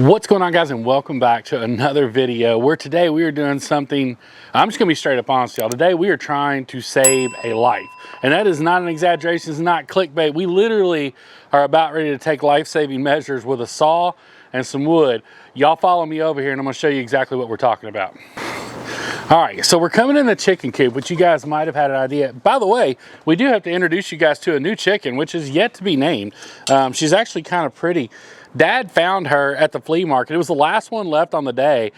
What's going on, guys, and welcome back to another video where today we are doing something. I'm just gonna be straight up honest, y'all. Today we are trying to save a life, and that is not an exaggeration. It's not clickbait. We literally are about ready to take life-saving measures with a saw and some wood. Y'all follow me over here and I'm gonna show you exactly what we're talking about. All right, so we're coming in the chicken coop, which you guys might have had an idea. By the way, we do have to introduce you guys to a new chicken, which is yet to be named. She's actually kind of pretty. Dad found her at the flea market. It was the last one left on the day.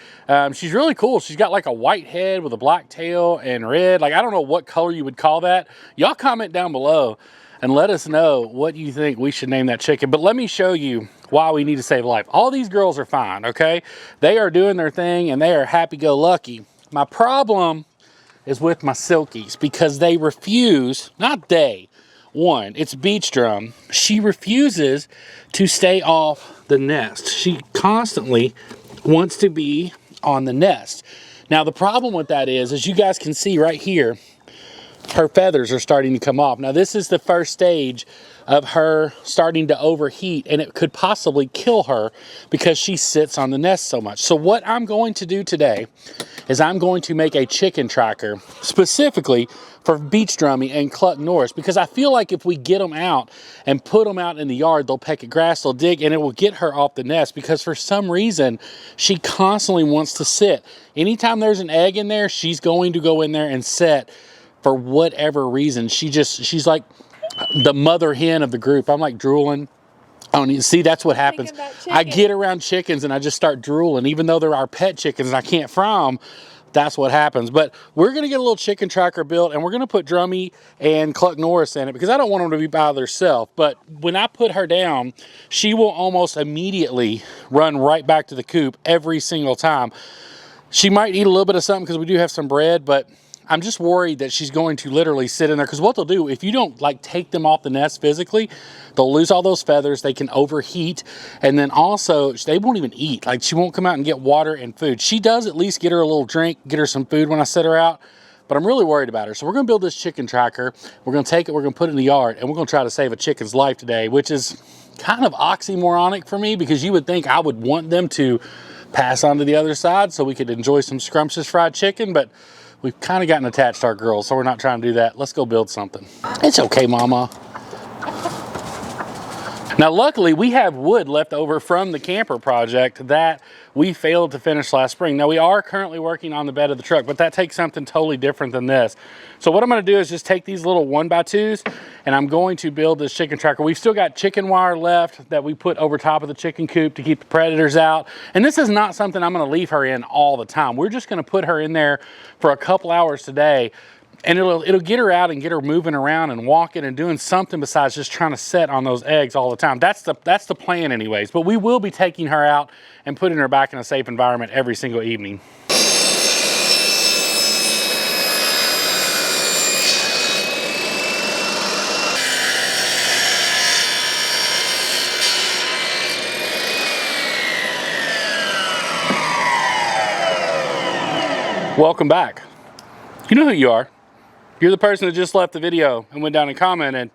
She's really cool. She's got like a white head with a black tail and red. Like, I don't know what color you would call that. Y'all comment down below and let us know what you think we should name that chicken. But let me show you why we need to save a life. All these girls are fine, okay? They are doing their thing and they are happy-go-lucky. My problem is with my silkies because they refuse, not they, one, it's Beach Drum. She refuses to stay off the nest. She constantly wants to be on the nest. Now, the problem with that is, as you guys can see right here, her feathers are starting to come off. Now, this is the first stage of her starting to overheat, and it could possibly kill her because she sits on the nest so much. So what I'm going to do today is I'm going to make a chicken tracker specifically for Beach Drummy and Cluck Norris, because I feel like if we get them out and put them out in the yard, they'll peck at grass, they'll dig, and it will get her off the nest because for some reason, she constantly wants to sit. Anytime there's an egg in there, she's going to go in there and sit for whatever reason. She's like the mother hen of the group. I'm like drooling. See, that's what happens. I get around chickens and I just start drooling, even though they're our pet chickens and I can't fry them. That's what happens. But we're going to get a little chicken tracker built and we're going to put Drummy and Cluck Norris in it because I don't want them to be by themselves. But when I put her down, she will almost immediately run right back to the coop every single time. She might eat a little bit of something because we do have some bread, but I'm just worried that she's going to literally sit in there, because what they'll do, if you don't like take them off the nest physically, they'll lose all those feathers, they can overheat, and then also they won't even eat. Like, she won't come out and get water and food. She does at least get her a little drink, get her some food when I set her out, but I'm really worried about her. So we're gonna build this chicken tracker. We're gonna take it, we're gonna put it in the yard, and we're gonna try to save a chicken's life today, which is kind of oxymoronic for me, because you would think I would want them to pass on to the other side so we could enjoy some scrumptious fried chicken, but we've kind of gotten attached to our girls, so we're not trying to do that. Let's go build something. It's okay, Mama. Now, luckily, we have wood left over from the camper project that we failed to finish last spring. Now, we are currently working on the bed of the truck, but that takes something totally different than this. So what I'm gonna do is just take these little 1x2s and I'm going to build this chicken tracker. We've still got chicken wire left that we put over top of the chicken coop to keep the predators out. And this is not something I'm gonna leave her in all the time. We're just gonna put her in there for a couple hours today, and it'll get her out and get her moving around and walking and doing something besides just trying to sit on those eggs all the time. That's the plan anyways. But we will be taking her out and putting her back in a safe environment every single evening. Welcome back. You know who you are. You're the person that just left the video and went down and commented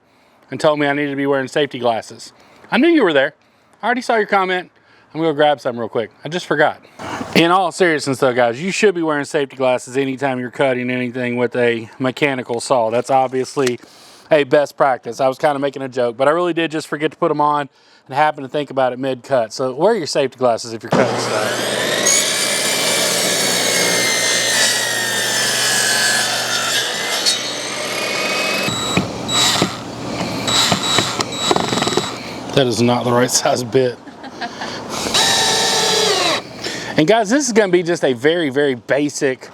and told me I needed to be wearing safety glasses. I knew you were there. I already saw your comment. I'm gonna go grab some real quick. I just forgot. In all seriousness though, guys, you should be wearing safety glasses anytime you're cutting anything with a mechanical saw. That's obviously a best practice. I was kind of making a joke, but I really did just forget to put them on and happen to think about it mid-cut. So wear your safety glasses if you're cutting stuff. That is not the right size bit. And guys, this is gonna be just a very, very basic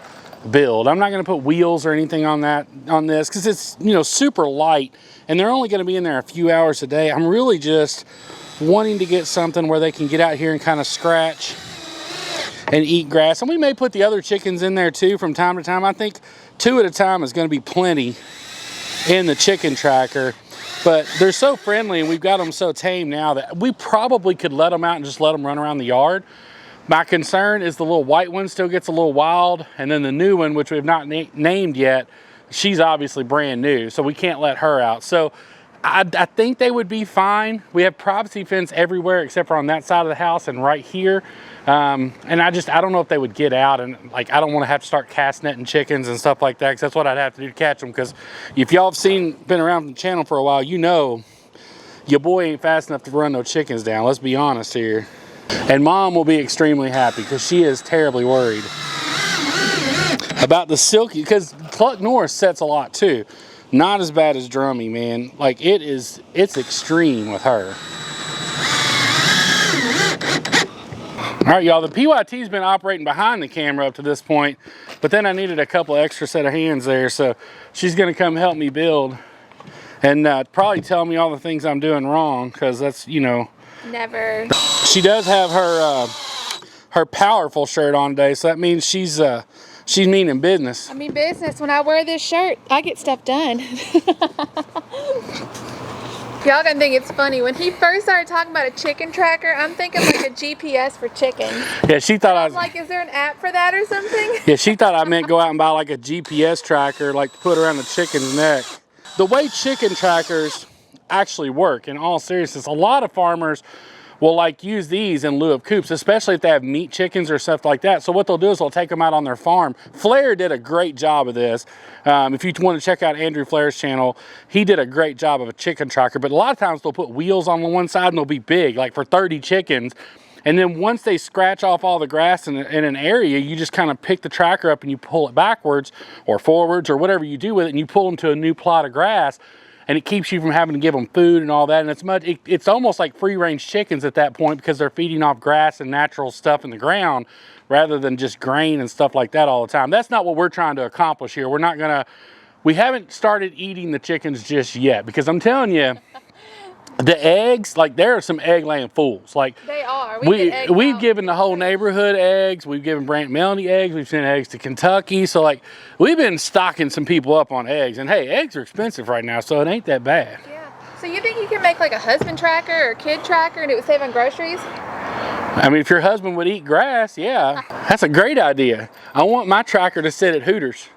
build. I'm not gonna put wheels or anything on this because it's, you know, super light and they're only gonna be in there a few hours a day. I'm really just wanting to get something where they can get out here and kind of scratch and eat grass. And we may put the other chickens in there too from time to time. I think 2 at a time is gonna be plenty in the chicken tracker. But they're so friendly and we've got them so tame now that we probably could let them out and just let them run around the yard. My concern is the little white one still gets a little wild, and then the new one, which we've not named yet, she's obviously brand new, so we can't let her out. So I think they would be fine. We have privacy fence everywhere except for on that side of the house and right here. And I don't know if they would get out, and like, I don't want to have to start cast netting chickens and stuff like that, because that's what I'd have to do to catch them. Because if y'all have been around the channel for a while, you know your boy ain't fast enough to run no chickens down. Let's be honest here. And Mom will be extremely happy because she is terribly worried about the silky, because Cluck Norris sets a lot too. Not as bad as Drummy, man. Like, it's extreme with her. All right, y'all, the PYT's been operating behind the camera up to this point, but then I needed a couple extra set of hands there, so she's gonna come help me build and probably tell me all the things I'm doing wrong, because that's, you know. Never. She does have her powerful shirt on today, so that means she's meaning business. I mean business. When I wear this shirt, I get stuff done. Y'all gonna think it's funny. When he first started talking about a chicken tracker, I'm thinking like a GPS for chickens. Yeah, she thought I was like, is there an app for that or something? Yeah, she thought I meant go out and buy like a GPS tracker, like to put around the chicken's neck. The way chicken trackers actually work, in all seriousness, a lot of farmers will like use these in lieu of coops, especially if they have meat chickens or stuff like that. So what they'll do is they'll take them out on their farm. Flair did a great job of this. If you want to check out Andrew Flair's channel, he did a great job of a chicken tracker, but a lot of times they'll put wheels on one side and they'll be big, like for 30 chickens. And then once they scratch off all the grass in an area, you just kind of pick the tracker up and you pull it backwards or forwards or whatever you do with it, and you pull them to a new plot of grass. And it keeps you from having to give them food and all that. And it's almost like free range chickens at that point, because they're feeding off grass and natural stuff in the ground rather than just grain and stuff like that all the time. That's not what we're trying to accomplish here. We haven't started eating the chickens just yet, because I'm telling you, the eggs, like, there are some egg laying fools. Like, they are. We've given the whole neighborhood eggs. We've given Brant Melanie eggs. We've sent eggs to Kentucky. So, like, we've been stocking some people up on eggs. And hey, eggs are expensive right now, so it ain't that bad. Yeah. So you think you can make like a husband tracker or a kid tracker and it would save on groceries? I mean, if your husband would eat grass, yeah, that's a great idea. I want my tracker to sit at Hooters.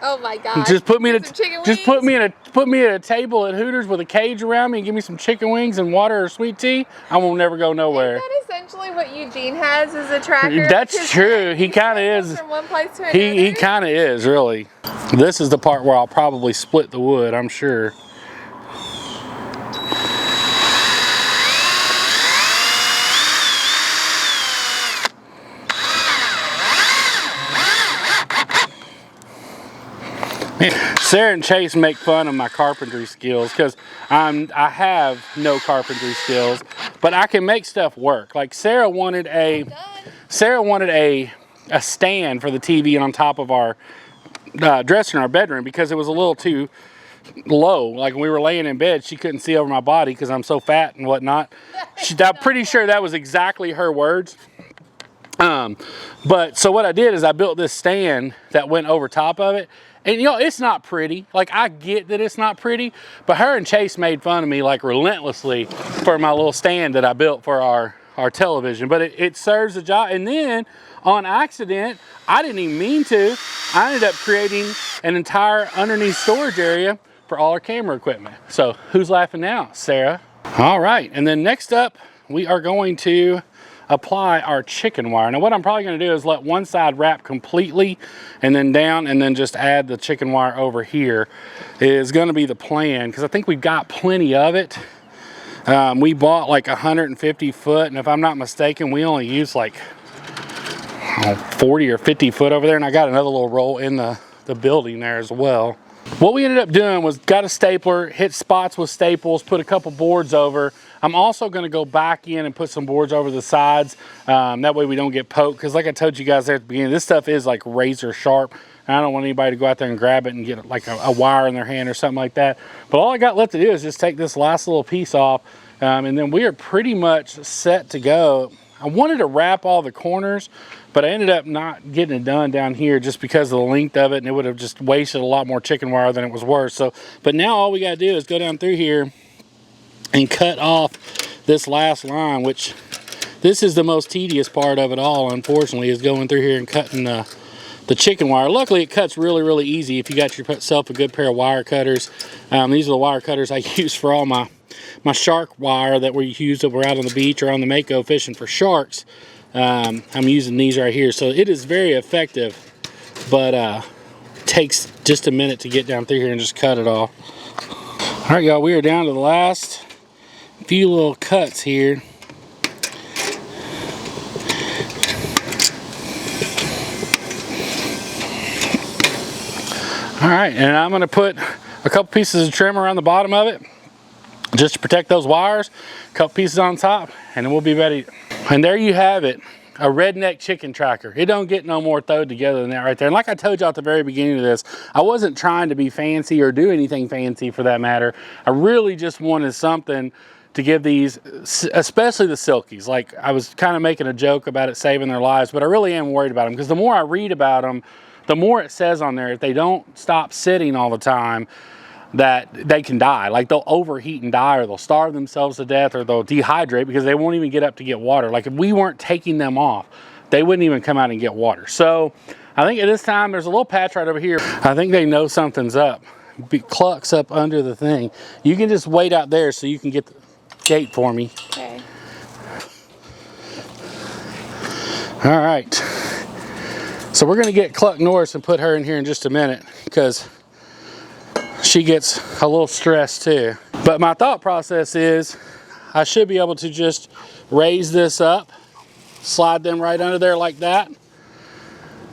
Oh my God! Just put me at a table at Hooters with a cage around me and give me some chicken wings and water or sweet tea. I will never go nowhere. Isn't that essentially what Eugene has as a tracker? That's true. He kind of is. From one place to another. He kind of is, really. This is the part where I'll probably split the wood, I'm sure. Sarah and Chase make fun of my carpentry skills, because I have no carpentry skills, but I can make stuff work. Like, Sarah wanted a stand for the TV on top of our dresser in our bedroom, because it was a little too low. Like, when we were laying in bed, she couldn't see over my body because I'm so fat and whatnot. I'm pretty sure that was exactly her words. But so what I did is I built this stand that went over top of it. And, you know, it's not pretty. Like, I get that it's not pretty, but her and Chase made fun of me, like, relentlessly for my little stand that I built for our television. But it serves the job. And then, on accident, I didn't even mean to, I ended up creating an entire underneath storage area for all our camera equipment. So, who's laughing now? Sarah. All right. And then next up, we are going to apply our chicken wire. Now, what I'm probably going to do is let one side wrap completely and then down, and then just add the chicken wire over here is going to be the plan, because I think we've got plenty of it. We bought like 150 foot, and if I'm not mistaken, we only used like 40 or 50 foot over there, and I got another little roll in the building there as well. What we ended up doing was got a stapler, hit spots with staples, put a couple boards over. I'm also going to go back in and put some boards over the sides. That way we don't get poked, because like I told you guys there at the beginning, this stuff is like razor sharp, and I don't want anybody to go out there and grab it and get like a wire in their hand or something like that. But all I got left to do is just take this last little piece off, and then we are pretty much set to go. I wanted to wrap all the corners, but I ended up not getting it done down here just because of the length of it, and it would have just wasted a lot more chicken wire than it was worth. So, but now all we got to do is go down through here and cut off this last line, which this is the most tedious part of it all, unfortunately, is going through here and cutting the the chicken wire. Luckily, it cuts really, really easy if you got yourself a good pair of wire cutters. These are the wire cutters I use for all my shark wire that we use over out on the beach or on the Mako fishing for sharks. I'm using these right here. So it is very effective, but takes just a minute to get down through here and just cut it all. All right, y'all, we are down to the last few little cuts here. All right, and I'm gonna put a couple pieces of trim around the bottom of it just to protect those wires, a couple pieces on top, and then we'll be ready. And there you have it, a redneck chicken tracker. It don't get no more thrown together than that right there. And like I told you at the very beginning of this, I wasn't trying to be fancy or do anything fancy for that matter. I really just wanted something to give these, especially the silkies. Like, I was kind of making a joke about it saving their lives, but I really am worried about them because the more I read about them, the more it says on there, if they don't stop sitting all the time, that they can die. Like, they'll overheat and die, or they'll starve themselves to death, or they'll dehydrate because they won't even get up to get water. Like, if we weren't taking them off, they wouldn't even come out and get water. So I think at this time, there's a little patch right over here. I think they know something's up. Cluck's up under the thing. You can just wait out there so you can get the gate for me. Okay. All right. So we're gonna get Cluck Norris and put her in here in just a minute because she gets a little stressed too. But my thought process is I should be able to just raise this up, slide them right under there like that.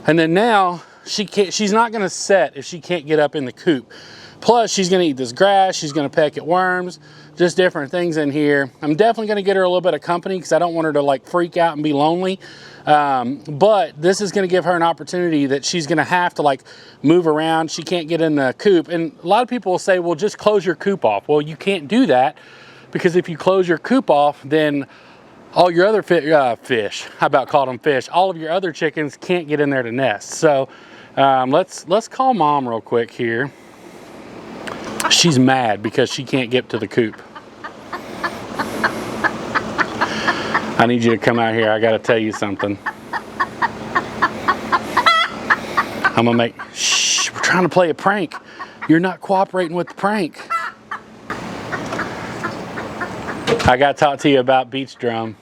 And then now she's not gonna set if she can't get up in the coop. Plus, she's gonna eat this grass, she's gonna peck at worms, just different things in here. I'm definitely gonna get her a little bit of company because I don't want her to like freak out and be lonely. But this is gonna give her an opportunity that she's gonna have to like move around. She can't get in the coop. And a lot of people will say, well, just close your coop off. Well, you can't do that because if you close your coop off, then all your other fish, how about call them fish? All of your other chickens can't get in there to nest. So let's call Mom real quick here. She's mad because she can't get to the coop. I need you to come out here. I gotta tell you something. I'm gonna make, shh, we're trying to play a prank. You're not cooperating with the prank. I gotta talk to you about Beach Drum.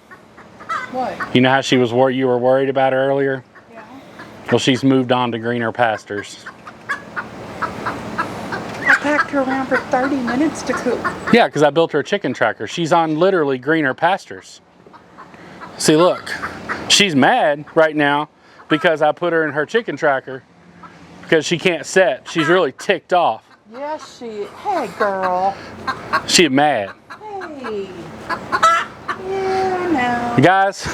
What? You know how you were worried about her earlier? Yeah. Well, she's moved on to greener pastures. I packed her around for 30 minutes to cook. Yeah, because I built her a chicken tracker. She's on literally greener pastures. See, look, she's mad right now because I put her in her chicken tracker because she can't set. She's really ticked off. Yes, hey, girl. She's mad. Hey. Yeah, no. Guys,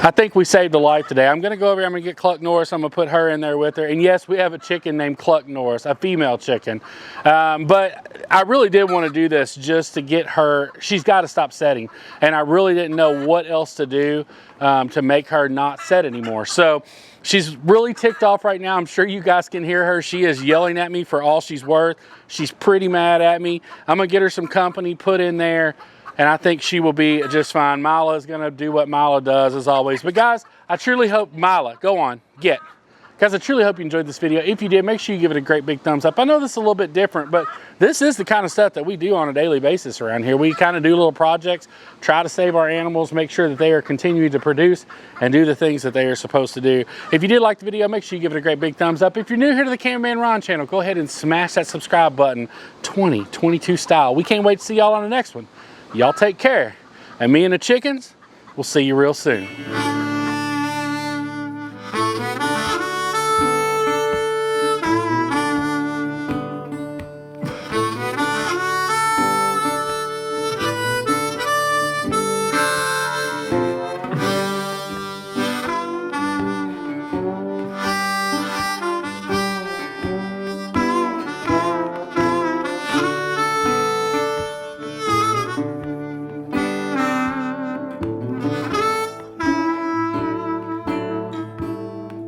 I think we saved a life today. I'm gonna go over here, I'm gonna get Cluck Norris, I'm gonna put her in there with her. And yes, we have a chicken named Cluck Norris, a female chicken. But I really did wanna do this just to get her, she's gotta stop setting. And I really didn't know what else to do to make her not set anymore. So she's really ticked off right now. I'm sure you guys can hear her. She is yelling at me for all she's worth. She's pretty mad at me. I'm gonna get her some company put in there, and I think she will be just fine. Mila is gonna do what Mila does as always. But guys, I truly hope, Mila, go on, get. Guys, I truly hope you enjoyed this video. If you did, make sure you give it a great big thumbs up. I know this is a little bit different, but this is the kind of stuff that we do on a daily basis around here. We kind of do little projects, try to save our animals, make sure that they are continuing to produce and do the things that they are supposed to do. If you did like the video, make sure you give it a great big thumbs up. If you're new here to the Cameraman Ron channel, go ahead and smash that subscribe button, 2022 style. We can't wait to see y'all on the next one. Y'all take care. And me and the chickens, we'll see you real soon.